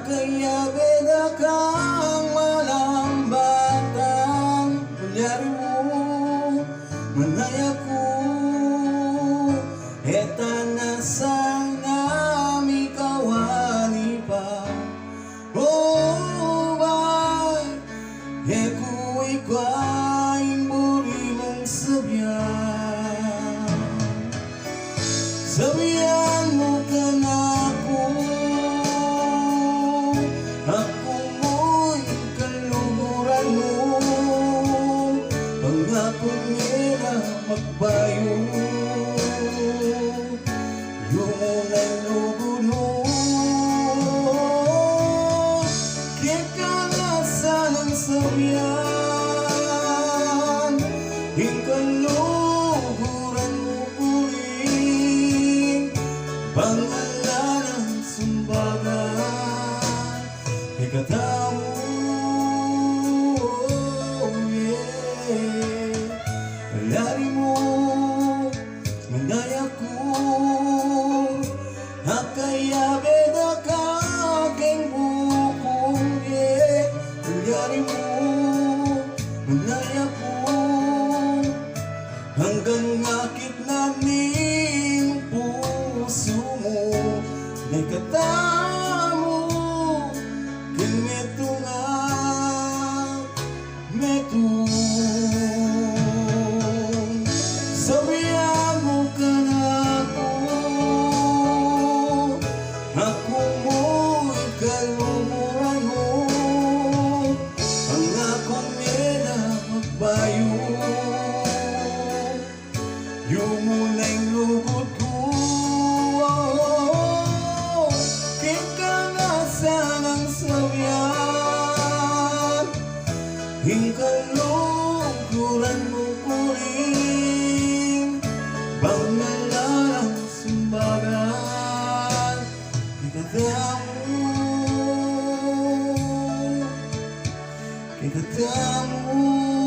Kaya beda kang malambatan kulyari mo manayaku eta nasang nami kawani pa oh bay heku ikwaing buri mong sabihan sabihan mo ka na ako mo'y kaluguran mo pangako nila magbayo yung unang lugod mo kaya ka na sanang sabihan yung kaluguran mo ulit pangalan ng sumbagan ikataw oh yeah lari mo mandaya ko akaya beda ka aking bukong yeah lari mo mandaya ko hanggang ngakit na ning puso mo may katamo metu nga metu sabihan mo ka na ako mo'y kalumuran mo ang akong nila magbayo yung muna'y lugod ko hingkaluguran mo ko rin pangalan ng sumbagan ikatamu